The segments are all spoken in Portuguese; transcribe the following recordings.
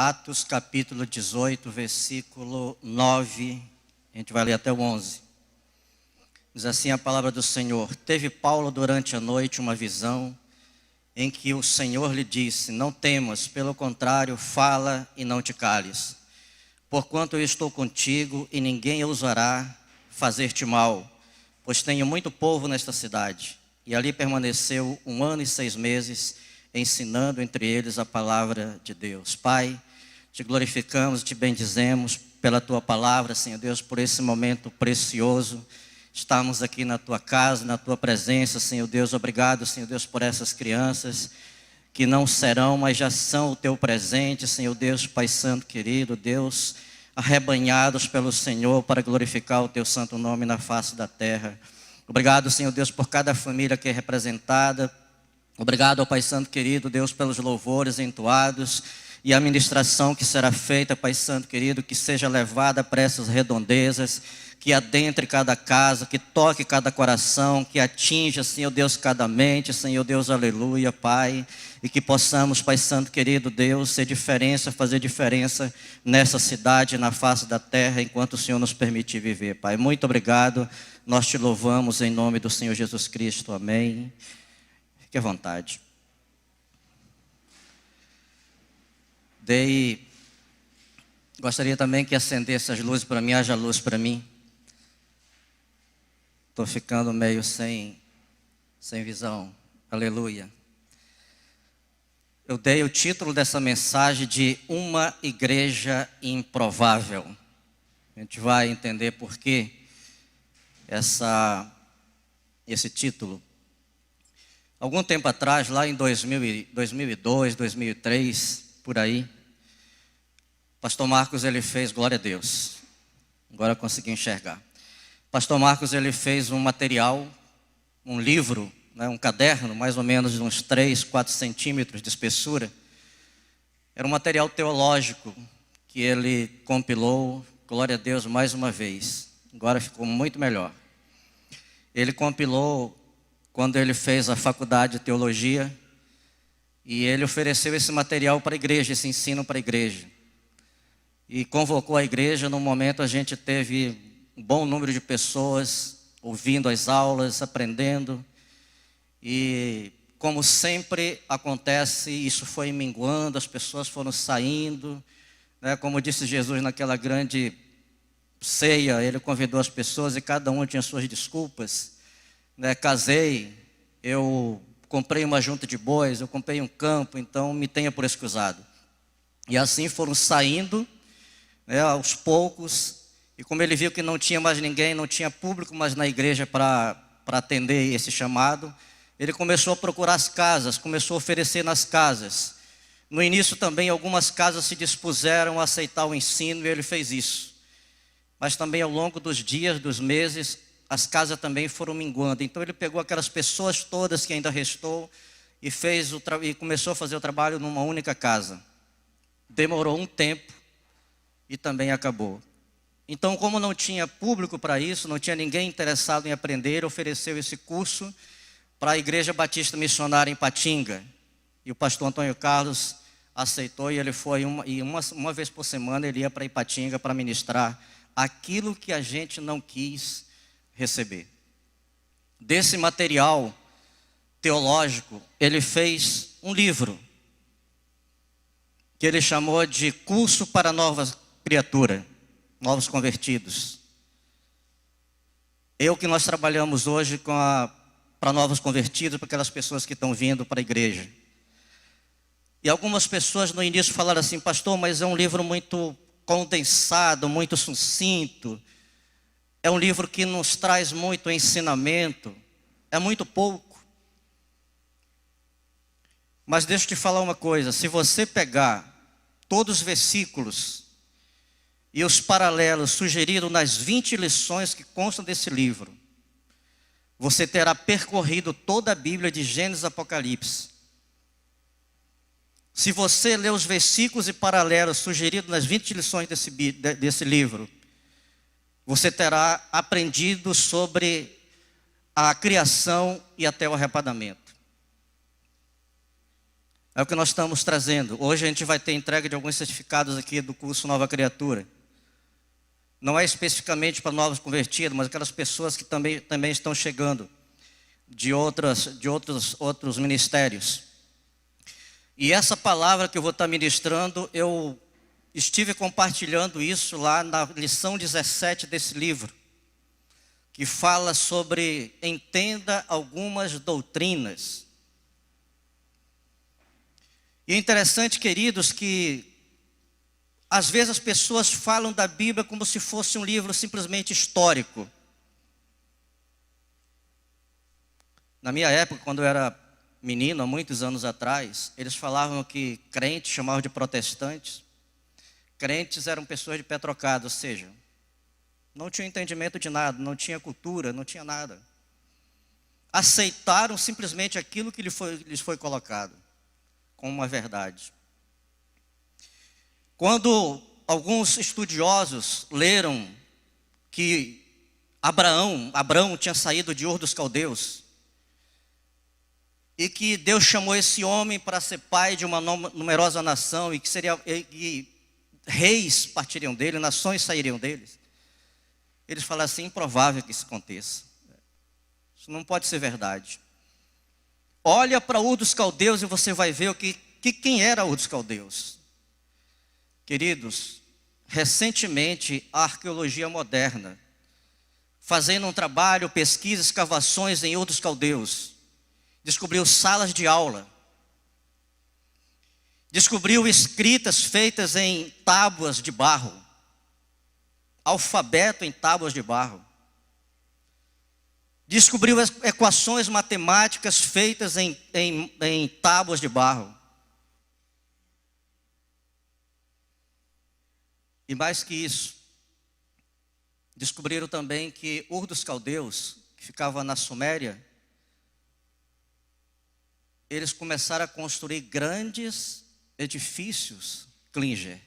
Atos capítulo 18, versículo 9, a gente vai ler até o 11. Diz assim a palavra do Senhor: Teve Paulo durante a noite uma visão, em que o Senhor lhe disse: Não temas, pelo contrário, fala e não te cales. Porquanto eu estou contigo e ninguém ousará fazer-te mal, pois tenho muito povo nesta cidade. E ali permaneceu 1 ano e 6 meses, ensinando entre eles a palavra de Deus. Pai, te glorificamos, te bendizemos pela tua palavra, Senhor Deus, por esse momento precioso. Estamos aqui na tua casa, na tua presença, Senhor Deus. Obrigado, Senhor Deus, por essas crianças que não serão, mas já são o teu presente, Senhor Deus, Pai Santo querido, Deus, arrebanhados pelo Senhor para glorificar o teu santo nome na face da terra. Obrigado, Senhor Deus, por cada família que é representada. Obrigado ao Pai Santo querido, Deus, pelos louvores entoados e a ministração que será feita, Pai Santo querido, que seja levada para essas redondezas, que adentre cada casa, que toque cada coração, que atinja, Senhor Deus, cada mente, Senhor Deus, aleluia, Pai, e que possamos, Pai Santo querido, Deus, ser diferença, fazer diferença nessa cidade, na face da terra, enquanto o Senhor nos permitir viver, Pai. Muito obrigado, nós te louvamos em nome do Senhor Jesus Cristo, amém. Fique à vontade. Gostaria também que acendesse as luzes para mim, haja luz para mim. Estou ficando meio sem visão. Aleluia. Eu dei o título dessa mensagem de Uma Igreja Improvável. A gente vai entender por que esse título. Algum tempo atrás, lá em 2002, 2003, por aí, Pastor Marcos, ele fez, glória a Deus, agora eu consegui enxergar. Pastor Marcos, ele fez um material, um livro, um caderno, mais ou menos de uns 3, 4 centímetros de espessura. Era um material teológico que ele compilou, glória a Deus, mais uma vez. Agora ficou muito melhor. Ele compilou quando ele fez a faculdade de teologia, e ele ofereceu esse material para a igreja, esse ensino para a igreja. E convocou a igreja. No momento a gente teve um bom número de pessoas ouvindo as aulas, aprendendo. E como sempre acontece, isso foi minguando, as pessoas foram saindo, Como disse Jesus naquela grande ceia, ele convidou as pessoas e cada um tinha suas desculpas. Casei, eu comprei uma junta de bois, eu comprei um campo, então me tenha por excusado. E assim foram saindo, aos poucos, e como ele viu que não tinha mais ninguém, não tinha público mais na igreja para atender esse chamado, ele começou a procurar as casas, começou a oferecer nas casas. No início também algumas casas se dispuseram a aceitar o ensino e ele fez isso. Mas também ao longo dos dias, dos meses, as casas também foram minguando. Então ele pegou aquelas pessoas todas que ainda restou e começou a fazer o trabalho numa única casa. Demorou um tempo e também acabou. Então, como não tinha público para isso, não tinha ninguém interessado em aprender, ofereceu esse curso para a Igreja Batista Missionária em Patinga. E o pastor Antônio Carlos aceitou, e ele foi uma vez por semana ele ia para Ipatinga para ministrar aquilo que a gente não quis receber. Desse material teológico, ele fez um livro que ele chamou de Curso para Novas Criaturas, Novos Convertidos. Que nós trabalhamos hoje para novos convertidos, para aquelas pessoas que estão vindo para a igreja. E algumas pessoas no início falaram assim: pastor, mas é um livro muito condensado, muito sucinto. É um livro que nos traz muito ensinamento. É muito pouco. Mas deixa eu te falar uma coisa. Se você pegar todos os versículos e os paralelos sugeridos nas 20 lições que constam desse livro, você terá percorrido toda a Bíblia de Gênesis a Apocalipse. Se você ler os versículos e paralelos sugeridos nas 20 lições desse livro, você terá aprendido sobre a criação e até o arrebatamento. É o que nós estamos trazendo. Hoje a gente vai ter entrega de alguns certificados aqui do curso Nova Criatura. Não é especificamente para novos convertidos, mas aquelas pessoas que também estão chegando de outros ministérios. E essa palavra que eu vou estar ministrando, eu estive compartilhando isso lá na lição 17 desse livro, que fala sobre entenda algumas doutrinas. E é interessante, queridos, que às vezes as pessoas falam da Bíblia como se fosse um livro simplesmente histórico. Na minha época, quando eu era menino, há muitos anos atrás, eles falavam que crentes chamavam de protestantes. Crentes eram pessoas de pé trocado, ou seja, não tinham entendimento de nada, não tinha cultura, não tinha nada. Aceitaram simplesmente aquilo que lhes foi colocado como uma verdade. Quando alguns estudiosos leram que Abraão tinha saído de Ur dos Caldeus, e que Deus chamou esse homem para ser pai de uma numerosa nação, e que reis partiriam dele, nações sairiam deles, eles falaram assim: improvável que isso aconteça. Isso não pode ser verdade. Olha para Ur dos Caldeus e você vai ver quem era Ur dos Caldeus. Queridos, recentemente a arqueologia moderna, fazendo um trabalho, pesquisa, escavações em Ur dos Caldeus, descobriu salas de aula, descobriu escritas feitas em tábuas de barro, alfabeto em tábuas de barro, descobriu equações matemáticas feitas em tábuas de barro. E mais que isso, descobriram também que Ur dos Caldeus, que ficava na Suméria, eles começaram a construir grandes edifícios Klinger.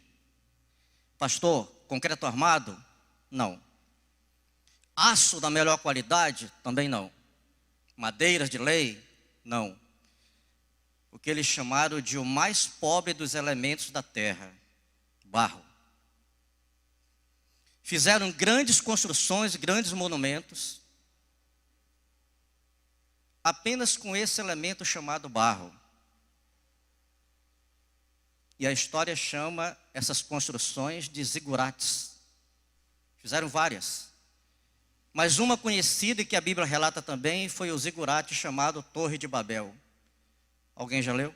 Pastor, concreto armado? Não. Aço da melhor qualidade? Também não. Madeiras de lei? Não. O que eles chamaram de o mais pobre dos elementos da terra: barro. Fizeram grandes construções, grandes monumentos, apenas com esse elemento chamado barro. E a história chama essas construções de zigurates. Fizeram várias. Mas uma conhecida e que a Bíblia relata também foi o zigurate chamado Torre de Babel. Alguém já leu?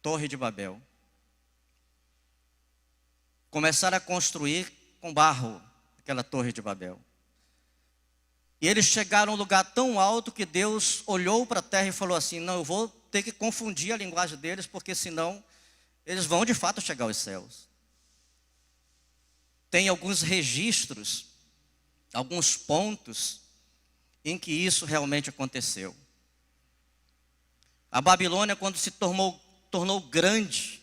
Torre de Babel. Começaram a construir com barro aquela Torre de Babel. E eles chegaram a um lugar tão alto que Deus olhou para a terra e falou assim: não, eu vou ter que confundir a linguagem deles, porque senão eles vão de fato chegar aos céus. Tem alguns registros, alguns pontos em que isso realmente aconteceu. A Babilônia, quando se tornou grande,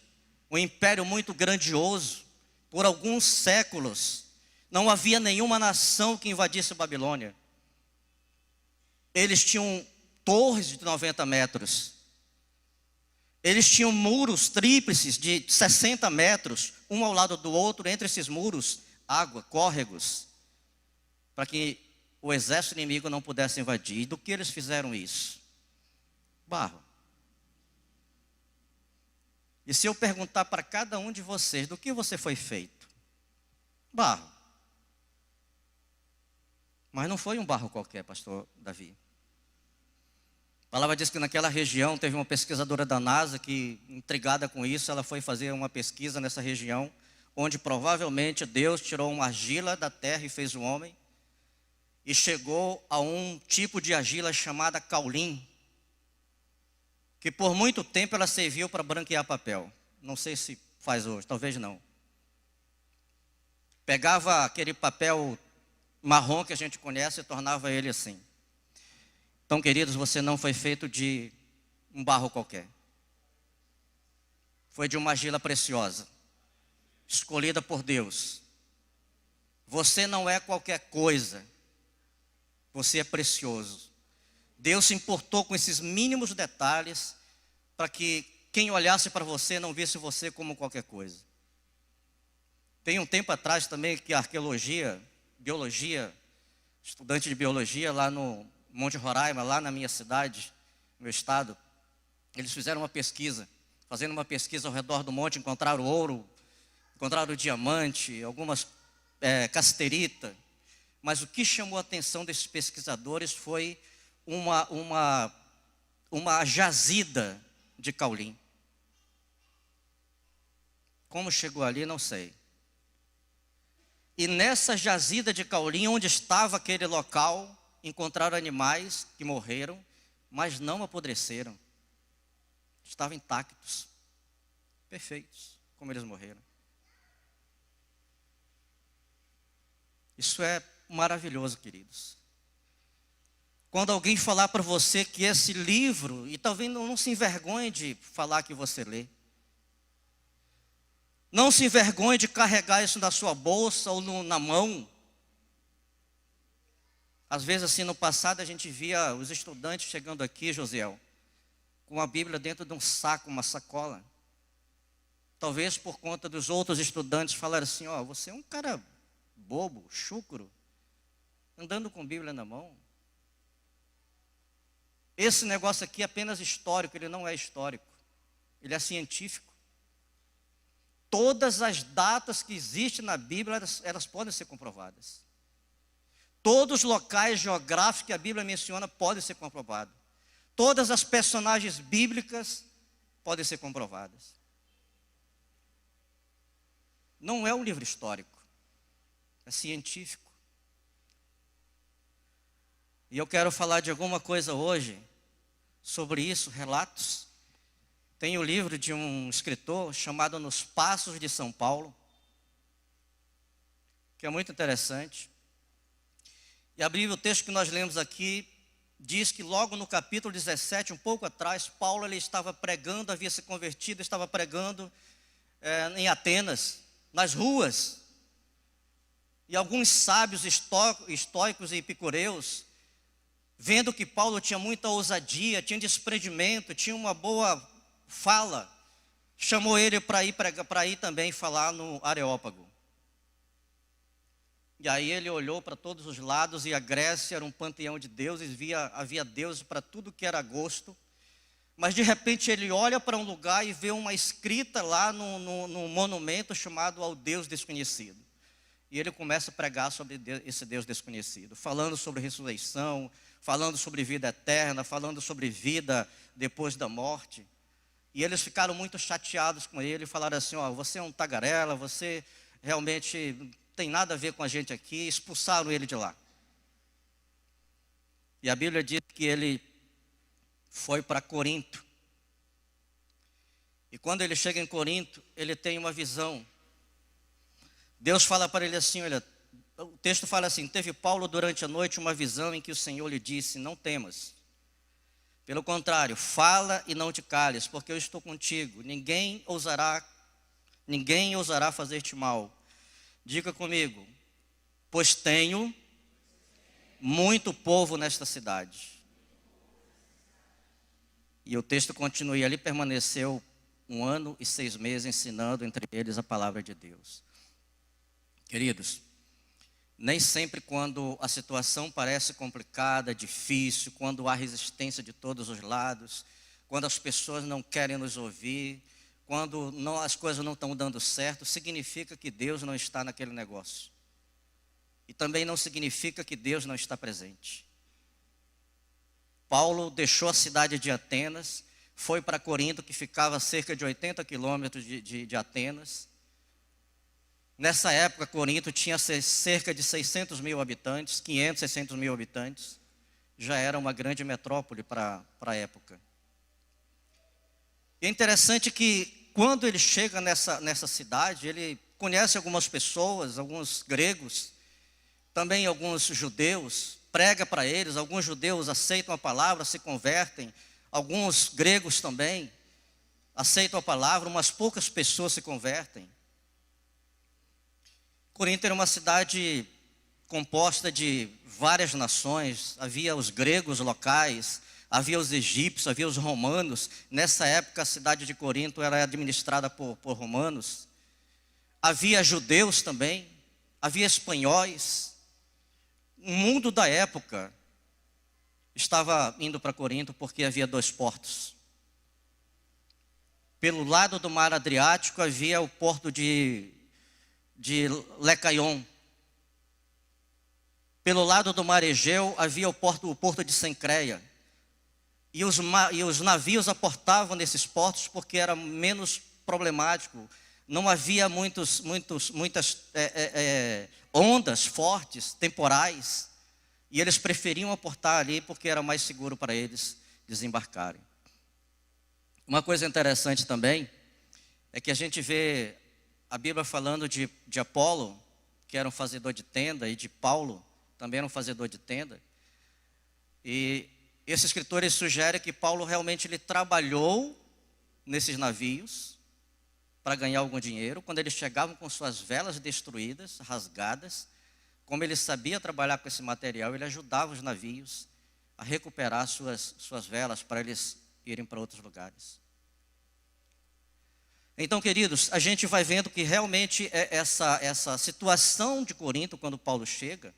um império muito grandioso, por alguns séculos, não havia nenhuma nação que invadisse a Babilônia. Eles tinham torres de 90 metros. Eles tinham muros tríplices de 60 metros, um ao lado do outro, entre esses muros, água, córregos, para que o exército inimigo não pudesse invadir. E do que eles fizeram isso? Barro. E se eu perguntar para cada um de vocês, do que você foi feito? Barro. Mas não foi um barro qualquer, pastor Davi. A palavra diz que naquela região teve uma pesquisadora da NASA que, intrigada com isso, ela foi fazer uma pesquisa nessa região, onde provavelmente Deus tirou uma argila da terra e fez o homem, e chegou a um tipo de argila chamada caulim, que por muito tempo ela serviu para branquear papel. Não sei se faz hoje, talvez não. Pegava aquele papel marrom que a gente conhece e tornava ele assim. Então, queridos, você não foi feito de um barro qualquer. Foi de uma argila preciosa, escolhida por Deus. Você não é qualquer coisa. Você é precioso. Deus se importou com esses mínimos detalhes para que quem olhasse para você não visse você como qualquer coisa. Tem um tempo atrás também que a arqueologia, biologia, estudante de biologia lá no Monte Roraima, lá na minha cidade, no meu estado, eles fizeram uma pesquisa, fazendo uma pesquisa ao redor do monte, encontraram ouro, encontraram diamante, algumas casterita, mas o que chamou a atenção desses pesquisadores foi uma jazida de caulim. Como chegou ali, não sei. E nessa jazida de caulim, onde estava aquele local, encontraram animais que morreram, mas não apodreceram. Estavam intactos, perfeitos, como eles morreram. Isso é maravilhoso, queridos. Quando alguém falar para você que esse livro, e talvez não se envergonhe de falar que você lê, não se envergonhe de carregar isso na sua bolsa ou na mão. Às vezes, assim, no passado, a gente via os estudantes chegando aqui, Josiel, com a Bíblia dentro de um saco, uma sacola. Talvez por conta dos outros estudantes falarem assim, ó, você é um cara bobo, chúcaro, andando com Bíblia na mão. Esse negócio aqui é apenas histórico, ele não é histórico, ele é científico. Todas as datas que existem na Bíblia, elas podem ser comprovadas. Todos os locais geográficos que a Bíblia menciona podem ser comprovados. Todas as personagens bíblicas podem ser comprovadas. Não é um livro histórico, é científico. E eu quero falar de alguma coisa hoje sobre isso, relatos. Tem o livro de um escritor chamado Nos Passos de São Paulo, que é muito interessante. E a Bíblia, o texto que nós lemos aqui, diz que logo no capítulo 17, um pouco atrás, Paulo ele estava pregando, havia se convertido, estava pregando em Atenas, nas ruas. E alguns sábios estoicos e epicureus, vendo que Paulo tinha muita ousadia, tinha desprendimento, tinha uma boa fala, chamou ele para ir também falar no Areópago. E aí ele olhou para todos os lados, e a Grécia era um panteão de deuses, havia deuses para tudo que era gosto. Mas de repente ele olha para um lugar e vê uma escrita lá no monumento chamado ao Deus desconhecido. E ele começa a pregar sobre esse Deus desconhecido, falando sobre ressurreição, falando sobre vida eterna, falando sobre vida depois da morte. E eles ficaram muito chateados com ele, falaram assim, ó, você é um tagarela, você realmente não tem nada a ver com a gente aqui, expulsaram ele de lá. E a Bíblia diz que ele foi para Corinto. E quando ele chega em Corinto, ele tem uma visão. Deus fala para ele assim, olha, o texto fala assim, teve Paulo durante a noite uma visão em que o Senhor lhe disse, não temas. Pelo contrário, fala e não te cales, porque eu estou contigo. Ninguém ousará fazer-te mal. Diga comigo, pois tenho muito povo nesta cidade. E o texto continua, e ali permaneceu 1 ano e 6 meses ensinando entre eles a palavra de Deus. Queridos, nem sempre quando a situação parece complicada, difícil, quando há resistência de todos os lados, quando as pessoas não querem nos ouvir, quando as coisas não estão dando certo, significa que Deus não está naquele negócio. E também não significa que Deus não está presente. Paulo deixou a cidade de Atenas, foi para Corinto, que ficava a cerca de 80 quilômetros de Atenas. Nessa época, Corinto tinha cerca de 600 mil habitantes, 500, 600 mil habitantes. Já era uma grande metrópole para a época. E é interessante que quando ele chega nessa cidade, ele conhece algumas pessoas, alguns gregos, também alguns judeus, prega para eles, alguns judeus aceitam a palavra, se convertem, alguns gregos também aceitam a palavra, umas poucas pessoas se convertem. Corinto era uma cidade composta de várias nações, havia os gregos locais, havia os egípcios, havia os romanos. Nessa época a cidade de Corinto era administrada por romanos. Havia judeus também, havia espanhóis. O mundo da época estava indo para Corinto porque havia 2 portos. Pelo lado do mar Adriático havia o porto de Lecaion. Pelo lado do mar Egeu havia o porto de Cencreia. E os navios aportavam nesses portos porque era menos problemático. Não havia muitas ondas fortes, temporais. E eles preferiam aportar ali porque era mais seguro para eles desembarcarem. Uma coisa interessante também é que a gente vê a Bíblia falando de Apolo, que era um fazedor de tenda, e de Paulo, também era um fazedor de tenda. E esses escritores sugerem que Paulo realmente ele trabalhou nesses navios para ganhar algum dinheiro. Quando eles chegavam com suas velas destruídas, rasgadas, como ele sabia trabalhar com esse material, ele ajudava os navios a recuperar suas velas para eles irem para outros lugares. Então, queridos, a gente vai vendo que realmente essa situação de Corinto, quando Paulo chega,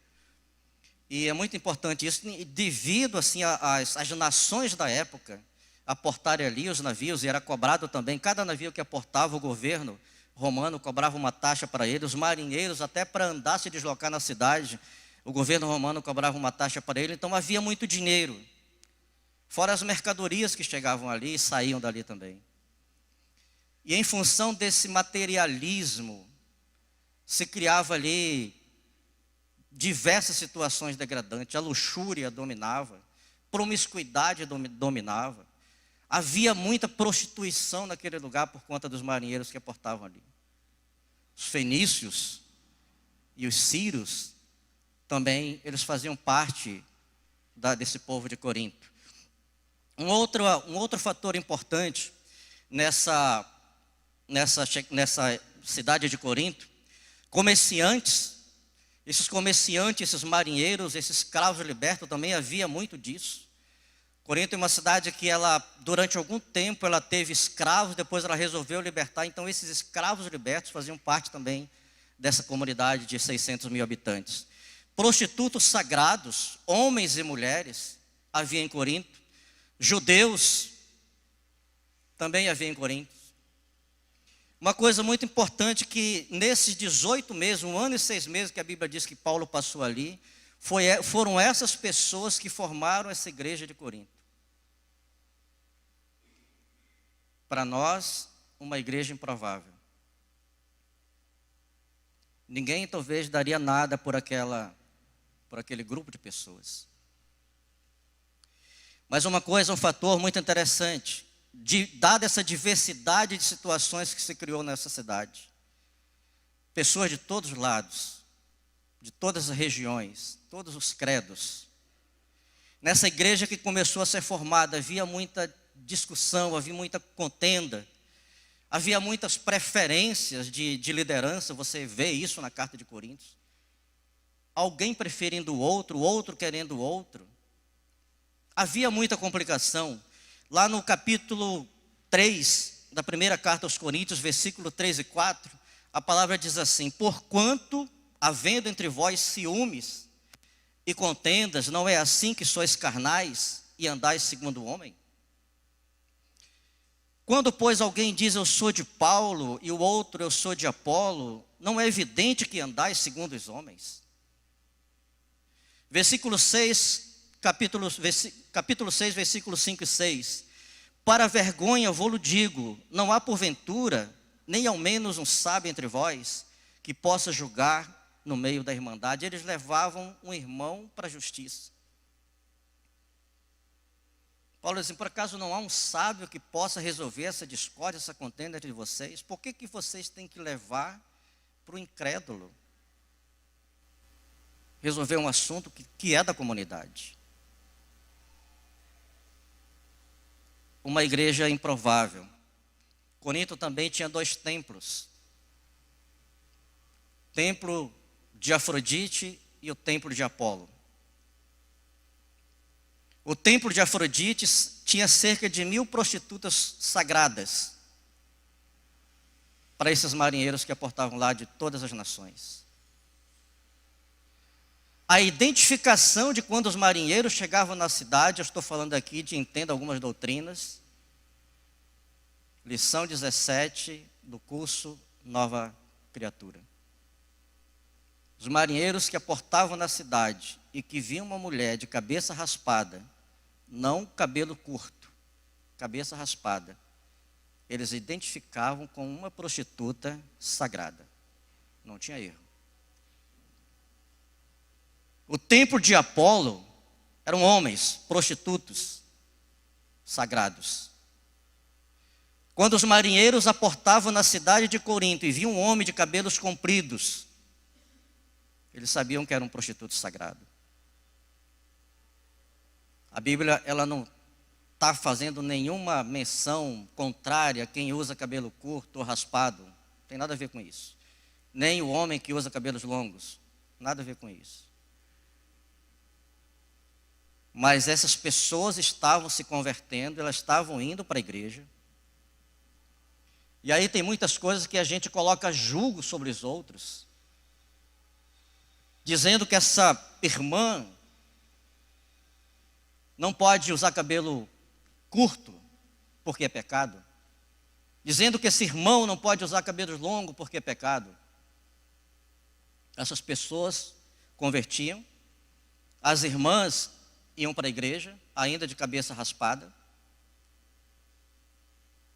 e é muito importante isso, devido assim às nações da época aportarem ali os navios, e era cobrado também, cada navio que aportava, o governo romano cobrava uma taxa para ele, os marinheiros até para andar, se deslocar na cidade, o governo romano cobrava uma taxa para ele, então havia muito dinheiro, fora as mercadorias que chegavam ali e saíam dali também. E em função desse materialismo, se criava ali diversas situações degradantes, a luxúria dominava, promiscuidade dominava, havia muita prostituição naquele lugar por conta dos marinheiros que aportavam ali. Os fenícios e os sírios também, eles faziam parte desse povo de Corinto. Um outro fator importante nessa cidade de Corinto, esses comerciantes, esses marinheiros, esses escravos libertos, também havia muito disso. Corinto é uma cidade que durante algum tempo, ela teve escravos, depois ela resolveu libertar. Então, esses escravos libertos faziam parte também dessa comunidade de 600 mil habitantes. Prostitutos sagrados, homens e mulheres, havia em Corinto. Judeus também havia em Corinto. Uma coisa muito importante que nesses 18 meses, 1 ano e 6 meses que a Bíblia diz que Paulo passou ali, foram essas pessoas que formaram essa igreja de Corinto. Para nós, uma igreja improvável. Ninguém talvez daria nada por aquele grupo de pessoas. Mas um fator muito interessante, dada essa diversidade de situações que se criou nessa cidade. Pessoas de todos os lados, de todas as regiões, todos os credos. Nessa igreja que começou a ser formada, havia muita discussão, havia muita contenda, havia muitas preferências de liderança, você vê isso na carta de Coríntios. Alguém preferindo o outro querendo o outro. Havia muita complicação. Lá no capítulo 3 da primeira carta aos Coríntios, versículo 3 e 4, a palavra diz assim: porquanto, havendo entre vós ciúmes e contendas, não é assim que sois carnais e andais segundo o homem? Quando, pois, alguém diz eu sou de Paulo e o outro eu sou de Apolo, não é evidente que andais segundo os homens? Versículo 6, capítulo 6, versículos 5 e 6. Para vergonha vou-lo digo, não há porventura, nem ao menos um sábio entre vós, que possa julgar no meio da irmandade. Eles levavam um irmão para a justiça. Paulo diz assim, por acaso não há um sábio que possa resolver essa discórdia, essa contenda entre vocês? Por que vocês têm que levar para o incrédulo? Resolver um assunto que é da comunidade. Uma igreja improvável. Corinto também tinha 2 templos. O templo de Afrodite e o templo de Apolo. O templo de Afrodite tinha cerca de 1.000 prostitutas sagradas para esses marinheiros que aportavam lá de todas as nações. A identificação de quando os marinheiros chegavam na cidade, eu estou falando aqui de entenda algumas doutrinas, lição 17 do curso Nova Criatura. Os marinheiros que aportavam na cidade e que viam uma mulher de cabeça raspada, não cabelo curto, cabeça raspada, eles identificavam com uma prostituta sagrada. Não tinha erro. O templo de Apolo eram homens, prostitutos, sagrados. Quando os marinheiros aportavam na cidade de Corinto e viam um homem de cabelos compridos, eles sabiam que era um prostituto sagrado. A Bíblia, ela não está fazendo nenhuma menção contrária a quem usa cabelo curto ou raspado. Não tem nada a ver com isso. Nem o homem que usa cabelos longos. Nada a ver com isso. Mas essas pessoas estavam se convertendo, elas estavam indo para a igreja. E aí tem muitas coisas que a gente coloca julgo sobre os outros, dizendo que essa irmã não pode usar cabelo curto, porque é pecado. Dizendo que esse irmão não pode usar cabelos longos, porque é pecado. Essas pessoas convertiam, as irmãs iam para a igreja, ainda de cabeça raspada.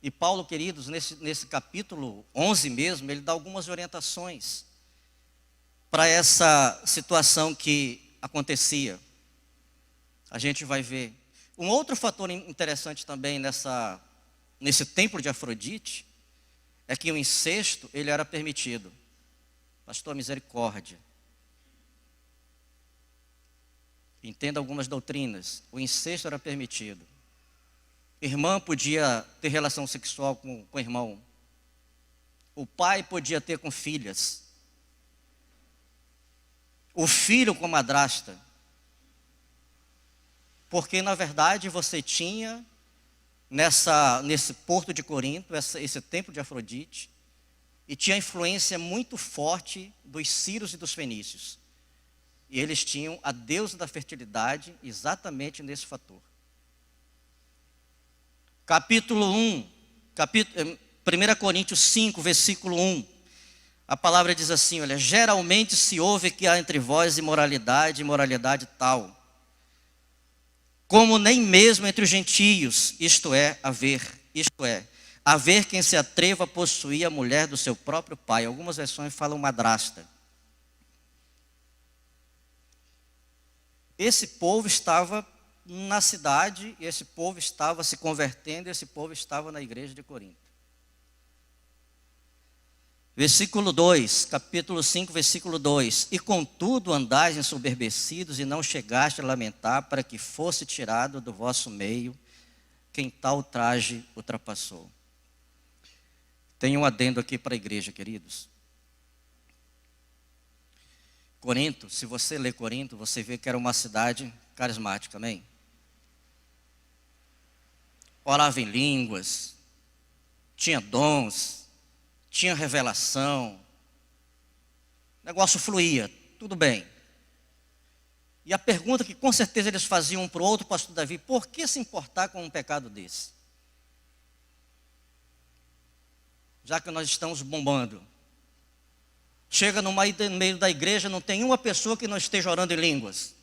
E Paulo, queridos, nesse capítulo 11 mesmo, ele dá algumas orientações para essa situação que acontecia. A gente vai ver. Um outro fator interessante também nesse templo de Afrodite é que o incesto, ele era permitido. Pastor, misericórdia. Entenda algumas doutrinas. O incesto era permitido. Irmã podia ter relação sexual com o irmão. O pai podia ter com filhas. O filho com madrasta. Porque, na verdade, você tinha nesse porto de Corinto, esse templo de Afrodite, e tinha influência muito forte dos sírios e dos fenícios. E eles tinham a deusa da fertilidade exatamente nesse fator. Capítulo 1, 1 Coríntios 5, versículo 1. A palavra diz assim, olha, geralmente se ouve que há entre vós imoralidade tal, como nem mesmo entre os gentios, isto é, haver quem se atreva a possuir a mulher do seu próprio pai. Algumas versões falam madrasta. Esse povo estava na cidade, e esse povo estava se convertendo, e esse povo estava na igreja de Corinto. Versículo 2, capítulo 5, versículo 2. E contudo andais ensoberbecidos e não chegaste a lamentar para que fosse tirado do vosso meio quem tal traje ultrapassou. Tem um adendo aqui para a igreja, queridos. Corinto, se você ler Corinto, você vê que era uma cidade carismática, amém? Orava em línguas, tinha dons, tinha revelação, o negócio fluía, tudo bem. E a pergunta que com certeza eles faziam um para o outro, pastor Davi, por que se importar com um pecado desse? Já que nós estamos bombando. Chega no meio da igreja, não tem uma pessoa que não esteja orando em línguas.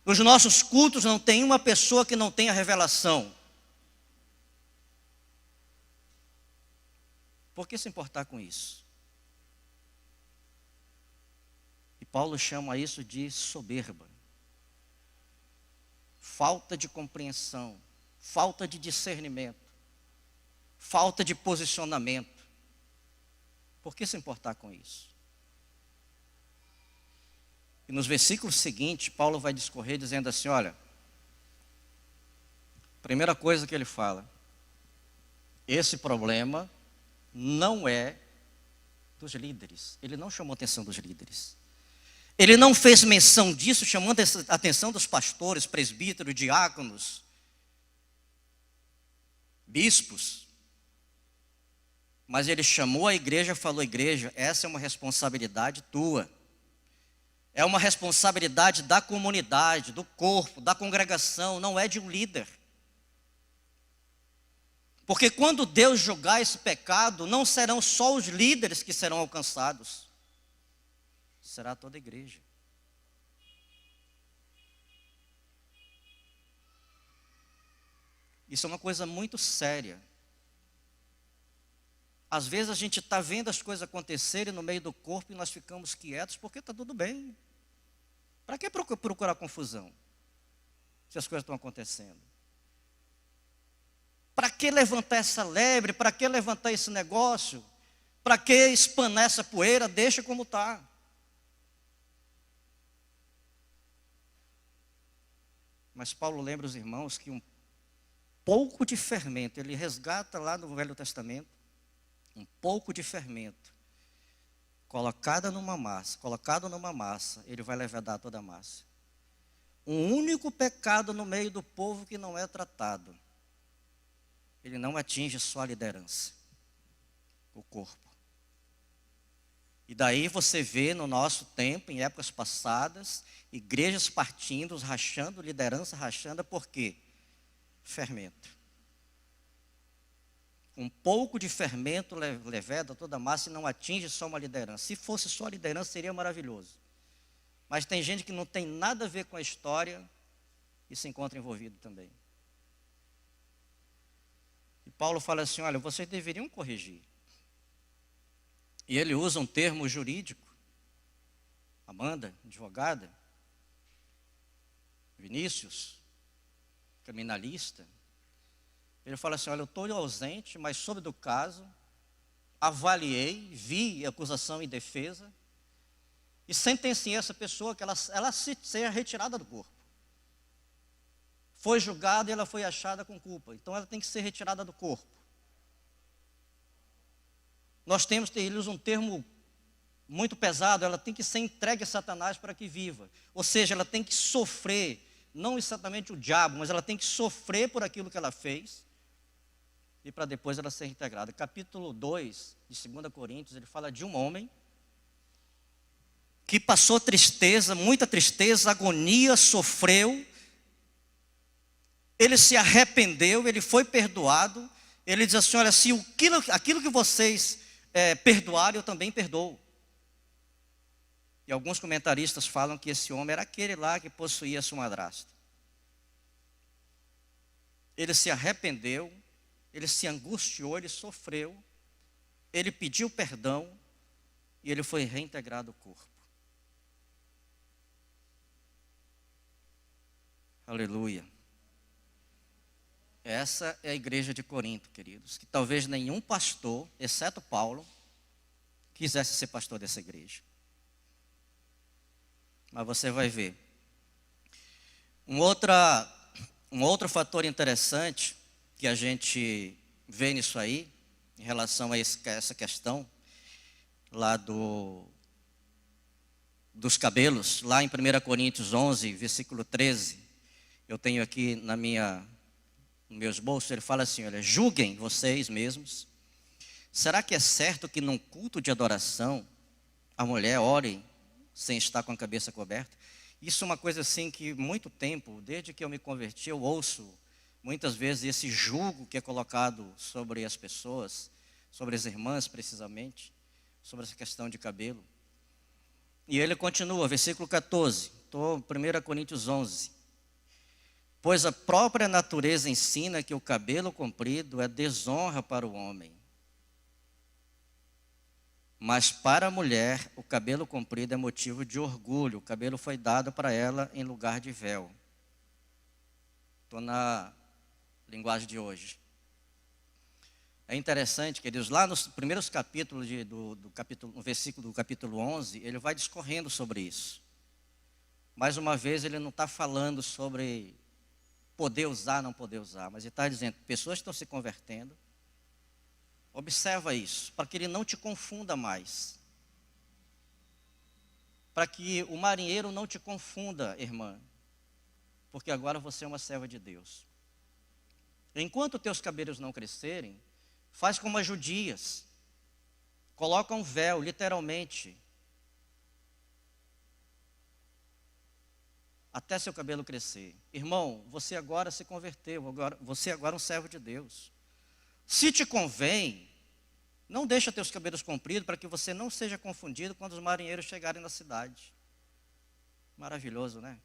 Nos nossos cultos não tem uma pessoa que não tenha revelação. Por que se importar com isso? E Paulo chama isso de soberba. Falta de compreensão, falta de discernimento, falta de posicionamento. Por que se importar com isso? E nos versículos seguintes, Paulo vai discorrer dizendo assim, olha, primeira coisa que ele fala, esse problema não é dos líderes. Ele não chamou a atenção dos líderes. Ele não fez menção disso, chamando a atenção dos pastores, presbíteros, diáconos, bispos. Mas ele chamou a igreja e falou: igreja, essa é uma responsabilidade tua. É uma responsabilidade da comunidade, do corpo, da congregação, não é de um líder. Porque quando Deus julgar esse pecado, não serão só os líderes que serão alcançados, será toda a igreja. Isso é uma coisa muito séria. Às vezes a gente está vendo as coisas acontecerem no meio do corpo e nós ficamos quietos porque está tudo bem. Para que procurar confusão, se as coisas estão acontecendo? Para que levantar essa lebre? Para que levantar esse negócio? Para que espanar essa poeira? Deixa como está. Mas Paulo lembra os irmãos que um pouco de fermento, ele resgata lá no Velho Testamento, um pouco de fermento, colocado numa massa, ele vai levedar toda a massa. Um único pecado no meio do povo que não é tratado, ele não atinge só a liderança, o corpo. E daí você vê no nosso tempo, em épocas passadas, igrejas partindo, rachando, liderança rachando, por quê? Fermento. Um pouco de fermento leveda toda a massa e não atinge só uma liderança. Se fosse só a liderança, seria maravilhoso. Mas tem gente que não tem nada a ver com a história e se encontra envolvido também. E Paulo fala assim: olha, vocês deveriam corrigir. E ele usa um termo jurídico. Amanda, advogada. Vinícius, criminalista. Ele fala assim: olha, eu estou ausente, mas soube do caso, avaliei, vi acusação e defesa, e sentenciei essa pessoa que ela seja retirada do corpo. Foi julgada e ela foi achada com culpa, então ela tem que ser retirada do corpo. Ele usa um termo muito pesado: ela tem que ser entregue a Satanás para que viva. Ou seja, ela tem que sofrer, não exatamente o diabo, mas ela tem que sofrer por aquilo que ela fez, e para depois ela ser integrada. Capítulo 2 de 2 Coríntios, ele fala de um homem que passou tristeza, muita tristeza, agonia, sofreu, ele se arrependeu, ele foi perdoado. Ele diz assim: olha, se aquilo que vocês perdoaram, eu também perdoo. E alguns comentaristas falam que esse homem era aquele lá que possuía sua madrasta. Ele se arrependeu, ele se angustiou, ele sofreu, ele pediu perdão e ele foi reintegrado ao corpo. Aleluia. Essa é a igreja de Corinto, queridos, que talvez nenhum pastor, exceto Paulo, quisesse ser pastor dessa igreja. Mas você vai ver. Um outro fator interessante que a gente vê nisso aí, em relação a essa questão lá dos cabelos, lá em 1 Coríntios 11, versículo 13, eu tenho aqui nos meus bolsos, ele fala assim: olha, julguem vocês mesmos. Será que é certo que num culto de adoração a mulher ore sem estar com a cabeça coberta? Isso é uma coisa assim que muito tempo, desde que eu me converti, eu ouço muitas vezes esse julgo que é colocado sobre as pessoas, sobre as irmãs precisamente, sobre essa questão de cabelo. E ele continua, versículo 14, 1 Coríntios 11. Pois a própria natureza ensina que o cabelo comprido é desonra para o homem. Mas para a mulher, o cabelo comprido é motivo de orgulho. O cabelo foi dado para ela em lugar de véu. Estou na linguagem de hoje. É interessante, queridos, lá nos primeiros capítulos, no versículo do capítulo 11, ele vai discorrendo sobre isso. Mais uma vez, ele não está falando sobre poder usar, não poder usar, mas ele está dizendo: pessoas estão se convertendo, observa isso, para que ele não te confunda mais. para que o marinheiro não te confunda, irmã, porque agora você é uma serva de Deus. Enquanto teus cabelos não crescerem, faz como as judias, coloca um véu, literalmente, até seu cabelo crescer. Irmão, você agora se converteu, você agora é um servo de Deus. Se te convém, não deixa teus cabelos compridos para que você não seja confundido quando os marinheiros chegarem na cidade. Maravilhoso, né?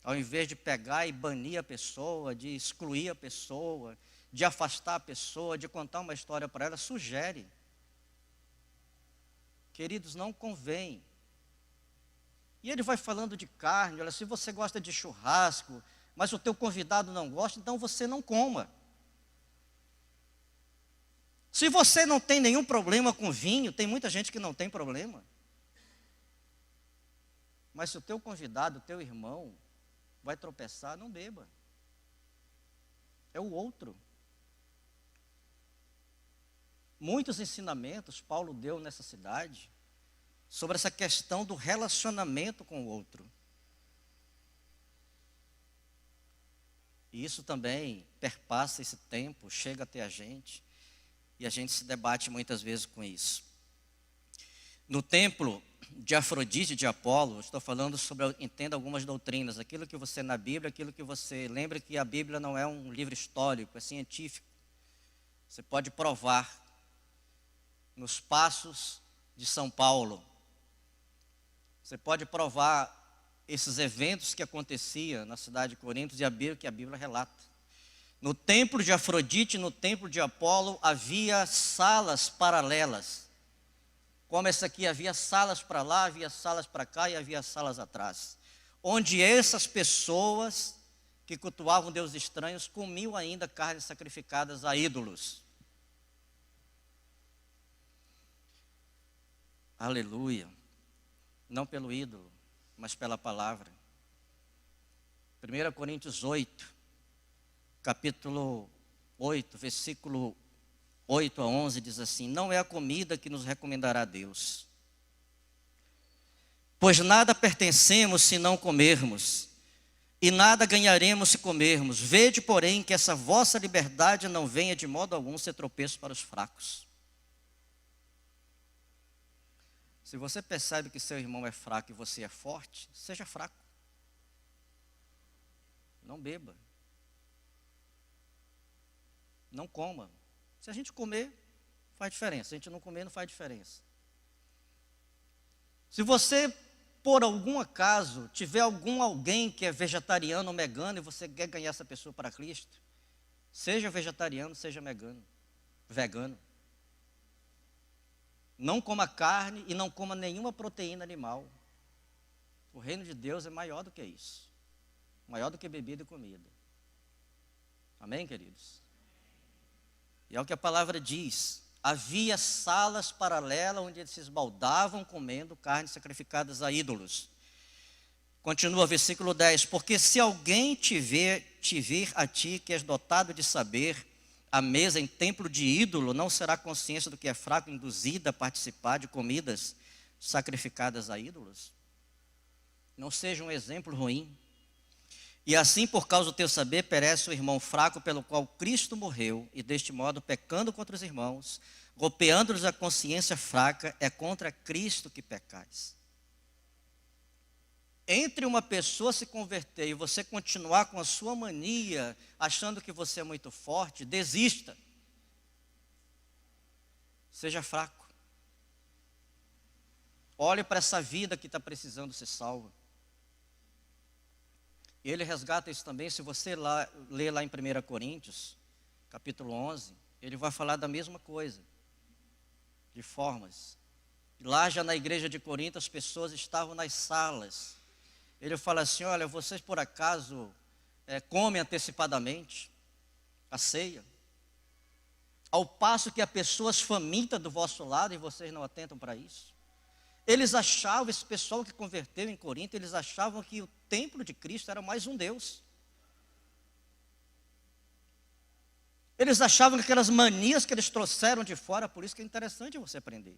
Ao invés de pegar e banir a pessoa, de excluir a pessoa, de afastar a pessoa, de contar uma história para ela, sugere. Queridos, não convém. E ele vai falando de carne, olha, se você gosta de churrasco, mas o teu convidado não gosta, então você não coma. Se você não tem nenhum problema com vinho, tem muita gente que não tem problema. Mas se o teu convidado, o teu irmão, vai tropeçar, não beba. É o outro. Muitos ensinamentos Paulo deu nessa cidade sobre essa questão do relacionamento com o outro. E isso também perpassa esse tempo, chega até a gente, e a gente se debate muitas vezes com isso. No templo de Afrodite e de Apolo, estou falando sobre, entenda algumas doutrinas, aquilo que você na Bíblia, aquilo que você lembra que a Bíblia não é um livro histórico, é científico. Você pode provar nos passos de São Paulo. Você pode provar esses eventos que aconteciam na cidade de Corinto e a Bíblia, que a Bíblia relata. No templo de Afrodite e no templo de Apolo havia salas paralelas. Como essa aqui, havia salas para lá, havia salas para cá e havia salas atrás. Onde essas pessoas que cultuavam deuses estranhos comiam ainda carnes sacrificadas a ídolos. Aleluia. Não pelo ídolo, mas pela palavra. 1 Coríntios 8, capítulo 8, versículo 8 a 11, diz assim: não é a comida que nos recomendará Deus, pois nada pertencemos se não comermos, e nada ganharemos se comermos. Vede, porém, que essa vossa liberdade não venha de modo algum ser tropeço para os fracos. Se você percebe que seu irmão é fraco e você é forte, seja fraco. Não beba. Não coma. Se a gente comer, faz diferença. Se a gente não comer, não faz diferença. Se você, por algum acaso, tiver alguém que é vegetariano ou vegano e você quer ganhar essa pessoa para Cristo, seja vegetariano, seja vegano. Não coma carne e não coma nenhuma proteína animal. O reino de Deus é maior do que isso. Maior do que bebida e comida. Amém, queridos? E é o que a palavra diz. Havia salas paralelas onde eles se esbaldavam comendo carnes sacrificadas a ídolos. Continua versículo 10. Porque se alguém te vir a ti, que és dotado de saber, a mesa em templo de ídolo, não será consciência do que é fraco, induzida a participar de comidas sacrificadas a ídolos? Não seja um exemplo ruim. E assim, por causa do teu saber, perece o irmão fraco pelo qual Cristo morreu, e deste modo, pecando contra os irmãos, golpeando-lhes a consciência fraca, é contra Cristo que pecais. Entre uma pessoa se converter e você continuar com a sua mania, achando que você é muito forte, desista. Seja fraco. Olhe para essa vida que está precisando ser salva. E ele resgata isso também, se você ler lá em 1 Coríntios, capítulo 11, ele vai falar da mesma coisa, de formas. Lá já na igreja de Corinto, as pessoas estavam nas salas. Ele fala assim, olha, vocês por acaso comem antecipadamente a ceia? Ao passo que há pessoas famintas do vosso lado e vocês não atentam para isso. Eles achavam, esse pessoal que converteu em Corinto, eles achavam que o templo de Cristo era mais um Deus. Eles achavam que aquelas manias que eles trouxeram de fora, por isso que é interessante você aprender.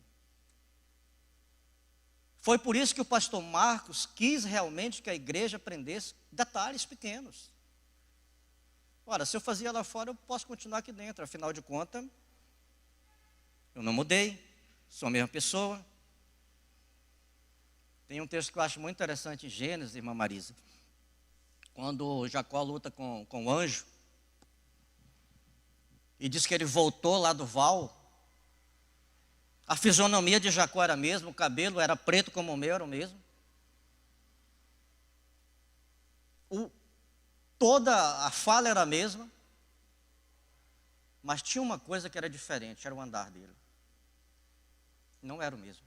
Foi por isso que o pastor Marcos quis realmente que a igreja aprendesse detalhes pequenos. Ora, se eu fazia lá fora, eu posso continuar aqui dentro. Afinal de contas, eu não mudei, sou a mesma pessoa. Tem um texto que eu acho muito interessante em Gênesis, irmã Marisa. Quando Jacó luta com o anjo, e diz que ele voltou lá do val, a fisionomia de Jacó era a mesma, o cabelo era preto como o meu, era o mesmo. Toda a fala era a mesma, mas tinha uma coisa que era diferente, era o andar dele. Não era o mesmo.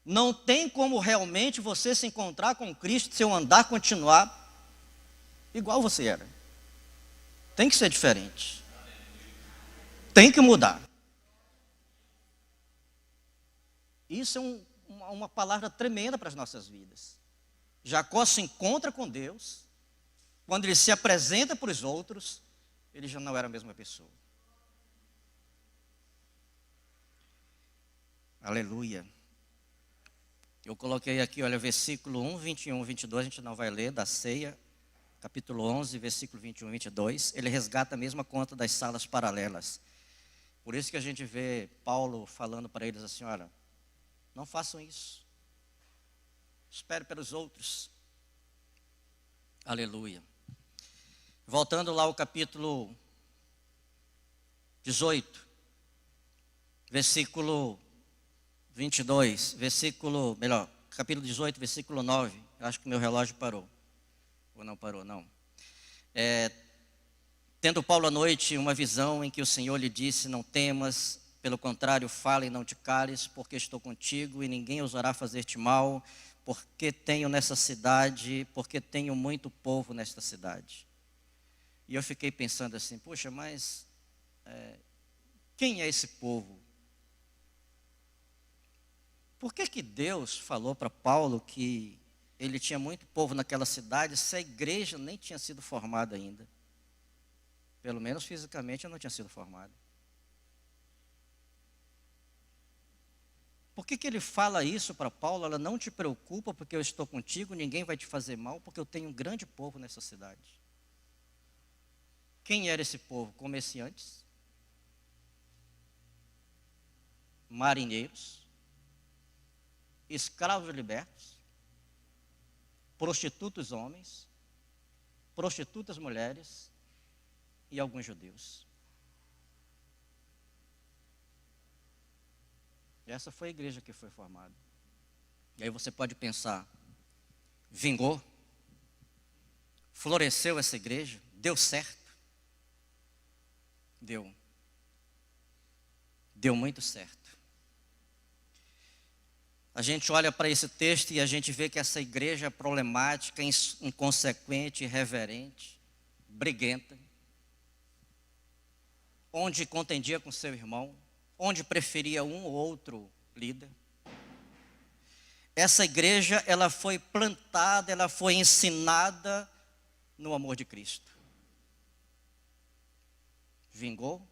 Não tem como realmente você se encontrar com Cristo, seu andar continuar igual você era. Tem que ser diferente. Tem que mudar. Isso é uma palavra tremenda para as nossas vidas. Jacó se encontra com Deus, quando ele se apresenta para os outros, ele já não era a mesma pessoa. Aleluia. Eu coloquei aqui, olha, versículo 1, 21, 22, a gente não vai ler, da ceia, capítulo 11, versículo 21 e 22. Ele resgata a mesma conta das salas paralelas. Por isso que a gente vê Paulo falando para eles assim, olha, não façam isso. Espere pelos outros. Aleluia. Voltando lá ao capítulo 18, versículo 22, capítulo 18, versículo 9. Eu acho que o meu relógio parou. Ou não parou, não. Tendo Paulo à noite uma visão em que o Senhor lhe disse, não temas, pelo contrário, fala e não te cales, porque estou contigo e ninguém ousará fazer-te mal, porque tenho muito povo nesta cidade. E eu fiquei pensando assim, poxa, mas quem é esse povo? Por que Deus falou para Paulo que ele tinha muito povo naquela cidade, se a igreja nem tinha sido formada ainda? Pelo menos fisicamente ela não tinha sido formada. Por que ele fala isso para Paulo? Ela não te preocupa porque eu estou contigo, ninguém vai te fazer mal, porque eu tenho um grande povo nessa cidade. Quem era esse povo? Comerciantes, marinheiros, escravos libertos, prostitutos homens, prostitutas mulheres e alguns judeus. Essa foi a igreja que foi formada. E aí você pode pensar, vingou? Floresceu essa igreja? Deu certo? Deu. Deu muito certo. A gente olha para esse texto e a gente vê que essa igreja é problemática, inconsequente, irreverente, briguenta, onde contendia com seu irmão, onde preferia um ou outro líder. Essa igreja, ela foi plantada, ela foi ensinada no amor de Cristo. Vingou,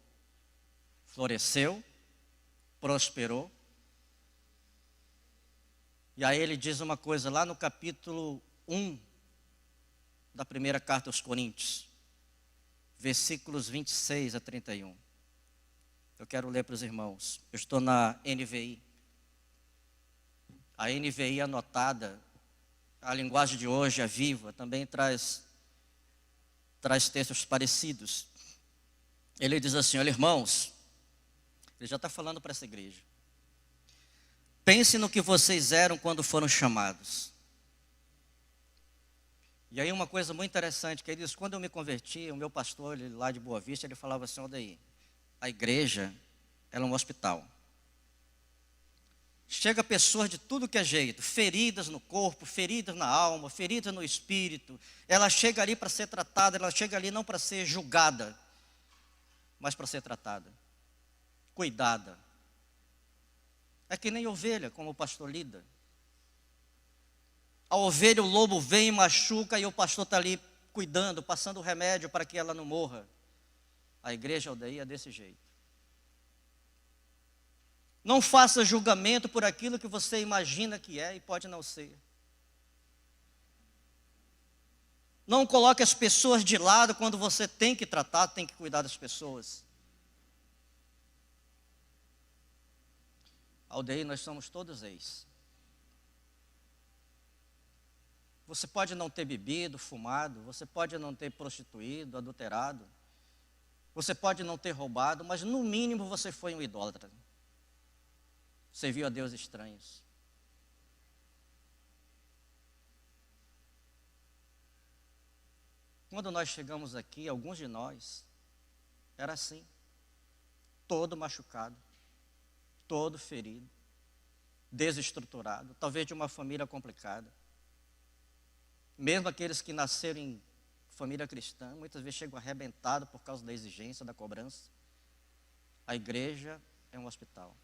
floresceu, prosperou. E aí ele diz uma coisa lá no capítulo 1 da primeira carta aos Coríntios, versículos 26 a 31. Eu quero ler para os irmãos. Eu estou na NVI. A NVI anotada, a linguagem de hoje, a viva, também traz textos parecidos. Ele diz assim, olha irmãos, ele já está falando para essa igreja. Pense no que vocês eram quando foram chamados. E aí uma coisa muito interessante, que ele diz, quando eu me converti, o meu pastor, ele, lá de Boa Vista, ele falava assim, olha aí, a igreja, ela é um hospital. Chega pessoas de tudo que é jeito, feridas no corpo, feridas na alma, feridas no espírito. Ela chega ali para ser tratada, ela chega ali não para ser julgada, mas para ser tratada, cuidada. É que nem ovelha, como o pastor lida. A ovelha, o lobo vem e machuca e o pastor está ali cuidando, passando o remédio para que ela não morra. A igreja, a aldeia é desse jeito. Não faça julgamento por aquilo que você imagina que é e pode não ser. Não coloque as pessoas de lado quando você tem que tratar, tem que cuidar das pessoas. Aldeia, nós somos todos ex. Você pode não ter bebido, fumado, você pode não ter prostituído, adulterado, você pode não ter roubado, mas no mínimo você foi um idólatra. Serviu a deuses estranhos. Quando nós chegamos aqui, alguns de nós, era assim, todo machucado, todo ferido, desestruturado, talvez de uma família complicada. Mesmo aqueles que nasceram em família cristã, muitas vezes chegam arrebentados por causa da exigência, da cobrança. A igreja é um hospital.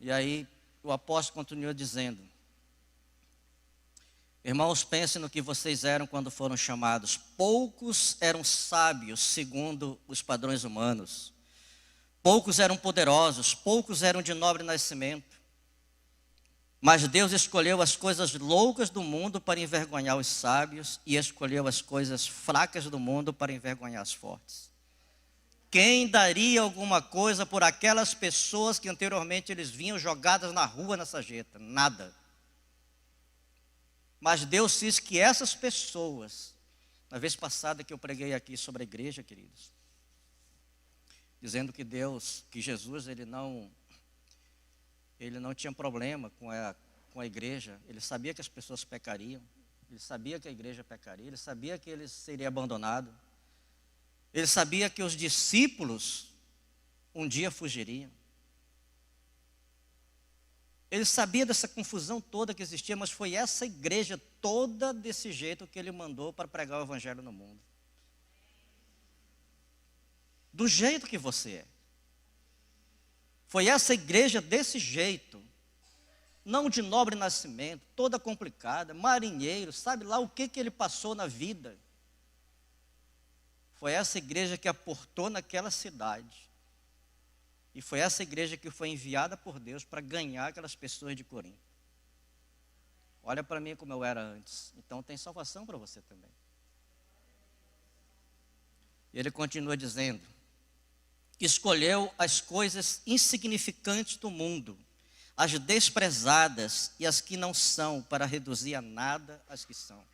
E aí o apóstolo continua dizendo: irmãos, pensem no que vocês eram quando foram chamados. Poucos eram sábios segundo os padrões humanos. Poucos eram poderosos, poucos eram de nobre nascimento. Mas Deus escolheu as coisas loucas do mundo para envergonhar os sábios e escolheu as coisas fracas do mundo para envergonhar as fortes. Quem daria alguma coisa por aquelas pessoas que anteriormente eles vinham jogadas na rua na sarjeta? Nada. Mas Deus quis que essas pessoas, na vez passada que eu preguei aqui sobre a igreja, queridos, dizendo que Jesus, ele não tinha problema com a igreja, ele sabia que as pessoas pecariam, ele sabia que a igreja pecaria, ele sabia que ele seria abandonado, ele sabia que os discípulos um dia fugiriam. Ele sabia dessa confusão toda que existia, mas foi essa igreja toda desse jeito que ele mandou para pregar o evangelho no mundo. Do jeito que você é. Foi essa igreja desse jeito, não de nobre nascimento, toda complicada, marinheiro, sabe lá o que ele passou na vida. Foi essa igreja que aportou naquela cidade. E foi essa igreja que foi enviada por Deus para ganhar aquelas pessoas de Corinto. Olha para mim como eu era antes. Então tem salvação para você também. E ele continua dizendo: escolheu as coisas insignificantes do mundo, as desprezadas e as que não são, para reduzir a nada as que são.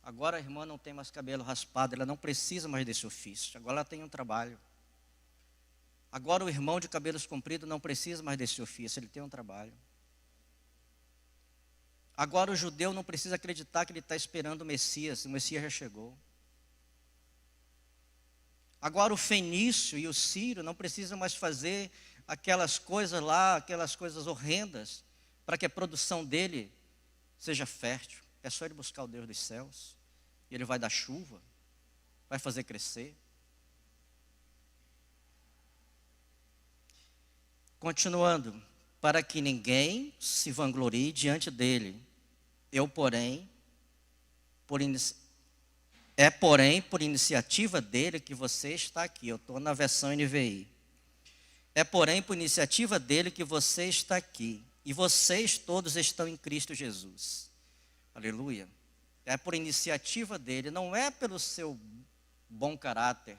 Agora a irmã não tem mais cabelo raspado, ela não precisa mais desse ofício, agora ela tem um trabalho. Agora o irmão de cabelos compridos não precisa mais desse ofício, ele tem um trabalho. Agora o judeu não precisa acreditar que ele está esperando o Messias já chegou. Agora o fenício e o sírio não precisam mais fazer aquelas coisas lá, aquelas coisas horrendas, para que a produção dele seja fértil. É só ele buscar o Deus dos céus, e ele vai dar chuva, vai fazer crescer. Continuando, para que ninguém se vanglorie diante dele. Porém, por iniciativa dele que você está aqui. Eu estou na versão NVI. É porém por iniciativa dele que você está aqui. E vocês todos estão em Cristo Jesus. Aleluia. É por iniciativa dele, não é pelo seu bom caráter.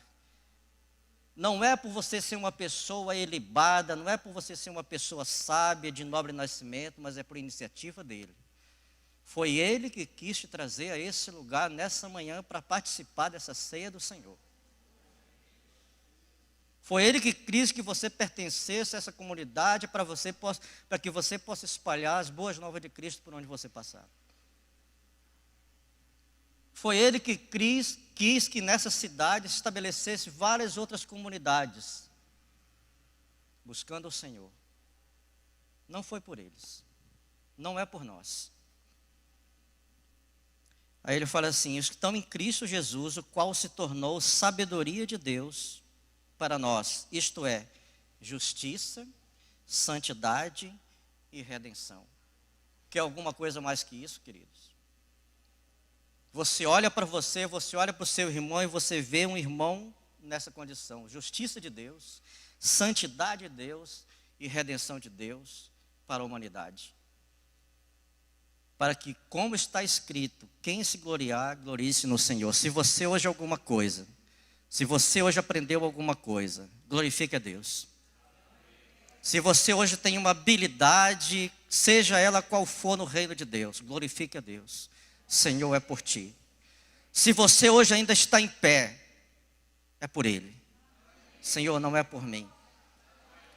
Não é por você ser uma pessoa ilibada, não é por você ser uma pessoa sábia, de nobre nascimento, mas é por iniciativa dele. Foi ele que quis te trazer a esse lugar nessa manhã para participar dessa ceia do Senhor. Foi ele que quis que você pertencesse a essa comunidade para que você possa espalhar as boas novas de Cristo por onde você passar. Foi ele que quis que nessa cidade se estabelecesse várias outras comunidades, buscando o Senhor. Não foi por eles, não é por nós. Aí ele fala assim: os que estão em Cristo Jesus, o qual se tornou sabedoria de Deus para nós, isto é, justiça, santidade e redenção. Quer alguma coisa mais que isso, queridos? Você olha para você olha para o seu irmão e você vê um irmão nessa condição. Justiça de Deus, santidade de Deus e redenção de Deus para a humanidade. Para que, como está escrito, quem se gloriar, glorie-se no Senhor. Se você hoje alguma coisa, se você hoje aprendeu alguma coisa, glorifique a Deus. Se você hoje tem uma habilidade, seja ela qual for no reino de Deus, glorifique a Deus. Senhor é por ti. Se você hoje ainda está em pé, é por Ele. Senhor, não é por mim.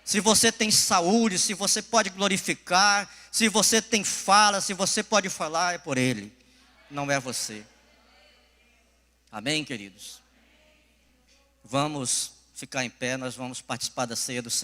Se você tem saúde, se você pode glorificar, se você tem fala, se você pode falar, é por Ele, não é você. Amém, queridos? Vamos ficar em pé, nós vamos participar da ceia do Senhor.